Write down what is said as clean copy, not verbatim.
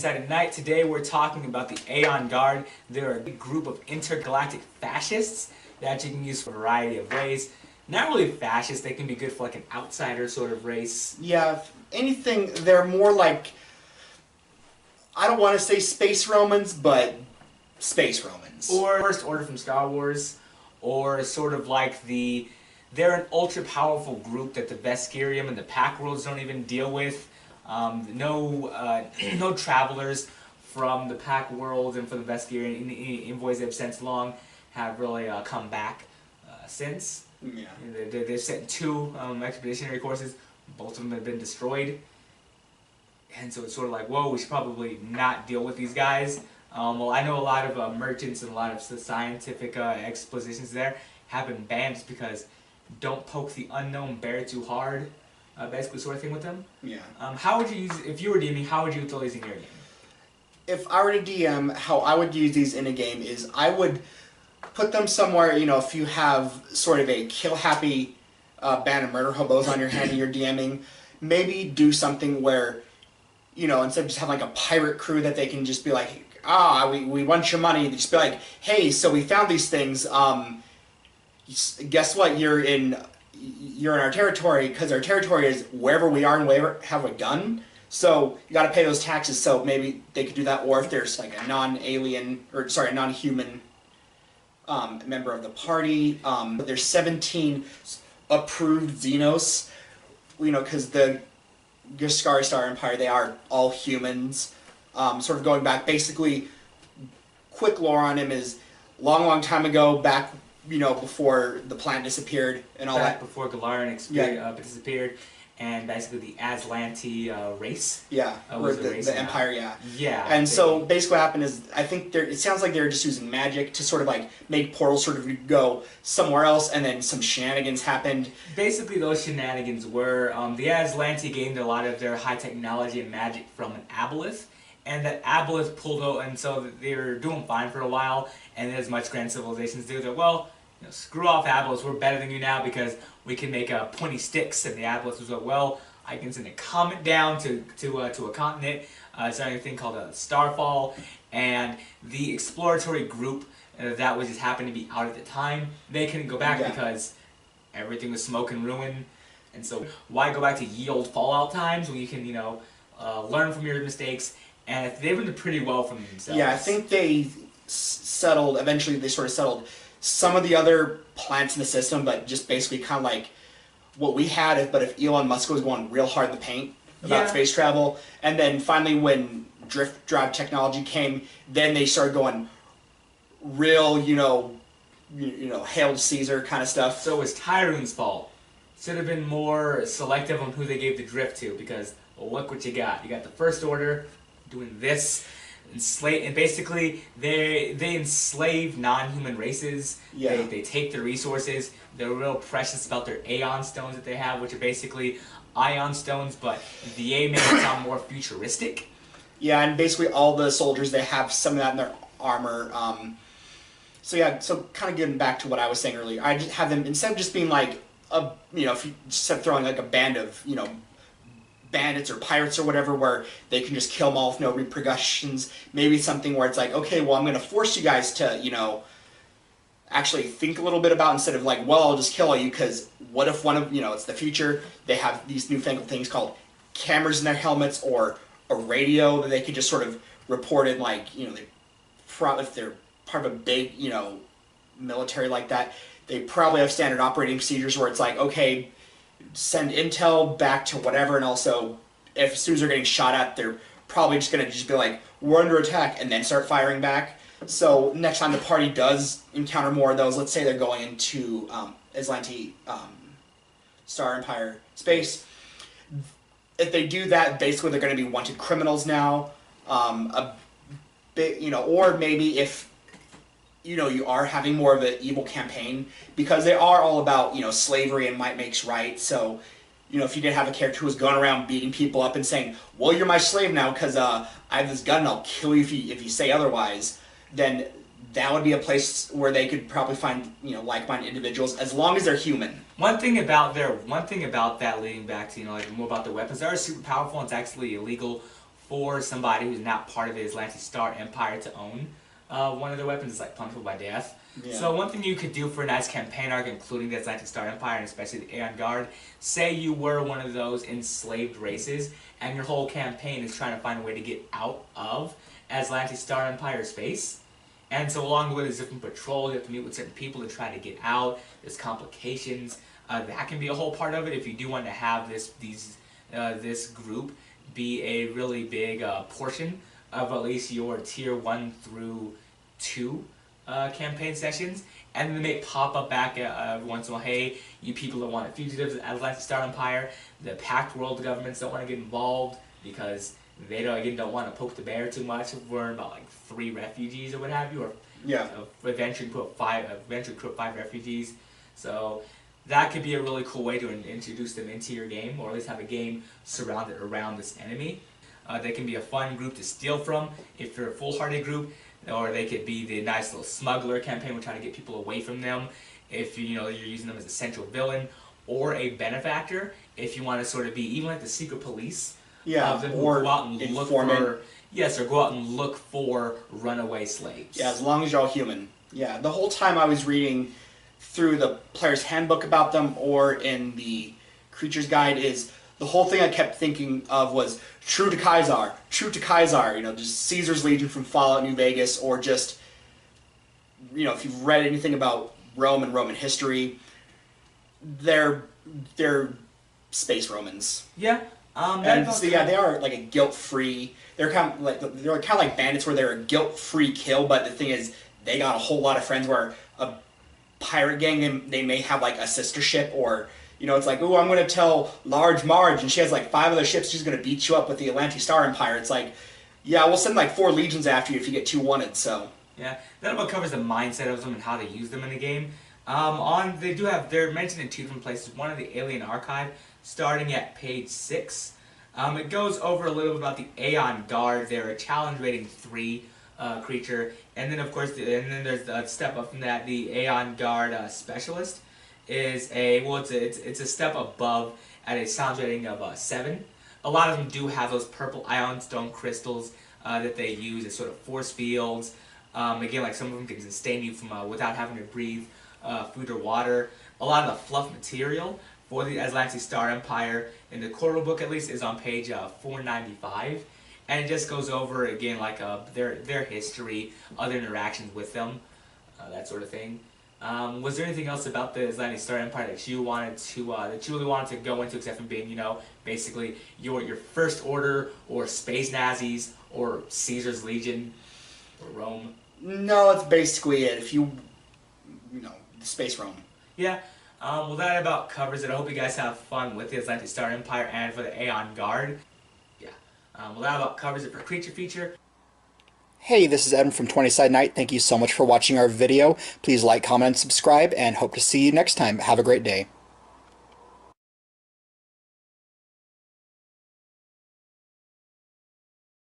Saturday night. Today we're talking about the Aeon Guard. They're a big group of intergalactic fascists that you can use for a variety of ways. Not really fascists, they can be good for like an outsider sort of race. Yeah, if anything, they're more like, I don't want to say space Romans, but space Romans. Or First Order from Star Wars, or sort of like they're an ultra powerful group that the Veskarium and the Pact Worlds don't even deal with. No travelers from the Pact Worlds and from the Veskarium, any envoys they've sent along, have really come back since. Yeah. They've sent two expeditionary courses. Both of them have been destroyed. And so it's sort of like, whoa, we should probably not deal with these guys. Well, I know a lot of merchants and a lot of scientific expositions there have been banned just because don't poke the unknown bear too hard, basically sort of thing with them. Yeah. How would you use, if you were DMing, how would you throw these in your game? If I were to DM, how I would use these in a game is I would put them somewhere, you know, if you have sort of a kill-happy band of murder hobos on your hand and you're DMing, maybe do something where, you know, instead of just having like a pirate crew that they can just be like, we want your money, they just be like, hey, so we found these things, guess what, you're in our territory, because our territory is wherever we are and wherever have a gun, so you got to pay those taxes. So maybe they could do that, or if there's like a non-alien, or sorry, a non-human member of the party. There's 17 approved Xenos, you know, because the Veskarium Star Empire, they are all humans. Sort of going back, basically, quick lore on him is long time ago, back, you know, before the planet disappeared and all that. Before Galarian disappeared, and basically the Aslanti race. Yeah, was the Empire, yeah. Yeah. And so basically what happened is, I think it sounds like they're just using magic to sort of like make portals sort of go somewhere else, and then some shenanigans happened. Basically those shenanigans were, the Aslanti gained a lot of their high technology and magic from an aboleth. And that aboleth pulled out, and so they were doing fine for a while, and as much grand civilizations do, they're, well, you know, screw off aboleths, we're better than you now because we can make pointy sticks. And the aboleth was like, well, I can send a comet down to a continent, starting a thing called a starfall, and the exploratory group that was just happened to be out at the time, they couldn't go back because everything was smoke and ruin. And so why go back to ye old Fallout times when you can, you know, learn from your mistakes. And they did pretty well from themselves. Yeah, I think they settled, eventually they sort of settled some of the other planets in the system, but just basically kind of like what we had, but if Elon Musk was going real hard in the paint about space travel. And then finally when drift drive technology came, then they started going real, you know, Hail to Caesar kind of stuff. So it was Tyroon's fault. Should have been more selective on who they gave the drift to, because, well, look what you got. You got the First Order doing this, and basically they enslave non-human races. Yeah. They take their resources. They're real precious about their Aeon stones that they have, which are basically ion stones, but the A makes it sound more futuristic. Yeah, and basically all the soldiers, they have some of that in their armor. So yeah, so kind of getting back to what I was saying earlier, I just have them, instead of just being like a, you know, if you just throwing like a band of, you know, bandits or pirates or whatever, where they can just kill them all with no repercussions. Maybe something where it's like, okay, well, I'm going to force you guys to, you know, actually think a little bit about, instead of like, well, I'll just kill all you, because what if one of, you know, it's the future, they have these newfangled things called cameras in their helmets, or a radio that they can just sort of report in, like, you know, if they're part of a big, you know, military like that, they probably have standard operating procedures where it's like, okay, send intel back to whatever, and also if as soon as they're getting shot at, they're probably just going to just be like, we're under attack, and then start firing back. So next time the party does encounter more of those, let's say they're going into Aslanti Star Empire space, if they do that, basically they're going to be wanted criminals now, a bit, you know, or maybe if, you know, you are having more of an evil campaign, because they are all about, you know, slavery and might makes right. So, you know, if you did have a character who was going around beating people up and saying, well, you're my slave now because I have this gun and I'll kill you if you say otherwise, then that would be a place where they could probably find, you know, like-minded individuals, as long as they're human. One thing about that, leading back to, you know, like more about the weapons, they are super powerful, and it's actually illegal for somebody who's not part of the Atlantic Star Empire to own one of their weapons. It's like punishable by death. Yeah. So one thing you could do for a nice campaign arc, including the Atlantic Star Empire and especially the Aeon Guard, say you were one of those enslaved races and your whole campaign is trying to find a way to get out of Atlantic Star Empire space. And so along the way there's different patrols, you have to meet with certain people to try to get out, there's complications. That can be a whole part of it if you do want to have this group be a really big portion of at least your tier 1 through 2 campaign sessions, and then they may pop up back once in a while. Hey, you people that want fugitives at Atlantic Star Empire, the Pact World governments don't want to get involved because they don't want to poke the bear too much. We're about like 3 refugees or what have you, or eventually put 5 refugees. So that could be a really cool way to introduce them into your game, or at least have a game surrounded around this enemy. They can be a fun group to steal from if you're a full-hearted group, or they could be the nice little smuggler campaign. We're trying to get people away from them if you're using them as a central villain, or a benefactor if you want to sort of be even like the secret police. Yeah, or go out and look for, or go out and look for runaway slaves. Yeah, as long as you're all human. Yeah, the whole time I was reading through the player's handbook about them or in the creature's guide, is the whole thing I kept thinking of was true to Kaiser, just Caesar's Legion from Fallout New Vegas, or just, if you've read anything about Rome and Roman history, they're space Romans. Yeah. And so they are like a guilt-free. They're kind of like bandits, where they're a guilt-free kill. But the thing is, they got a whole lot of friends. Where a pirate gang, they may have like a sister ship, or it's like, oh, I'm going to tell Large Marge, and she has like 5 other ships. She's going to beat you up with the Atlantic Star Empire. It's like, yeah, we'll send like 4 legions after you if you get 2 wanted. So yeah, that about covers the mindset of them and how to use them in the game. They're mentioned in 2 different places. One in the Alien Archive, starting at page 6. It goes over a little bit about the Aeon Guard. They're a challenge rating 3 creature, and then of course, there's a step up from that. The Aeon Guard Specialist is it's a step above at a challenge rating of 7. A lot of them do have those purple ion stone crystals that they use as sort of force fields. Again, like some of them can sustain you from without having to breathe food or water. A lot of the fluff material for the Atlantic Star Empire, in the core book at least, is on page 495, and it just goes over again like their history, other interactions with them, that sort of thing. Was there anything else about the Atlantic Star Empire that you really wanted to go into, except from being basically your First Order or Space Nazis or Caesar's Legion or Rome? No, that's basically it. If Space Rome. Yeah. Well, that about covers it. I hope you guys have fun with the Atlantic Star Empire and for the Aeon Guard. Yeah. Well, that about covers it for Creature Feature. Hey, this is Evan from 20 Side Night. Thank you so much for watching our video. Please like, comment, and subscribe, and hope to see you next time. Have a great day.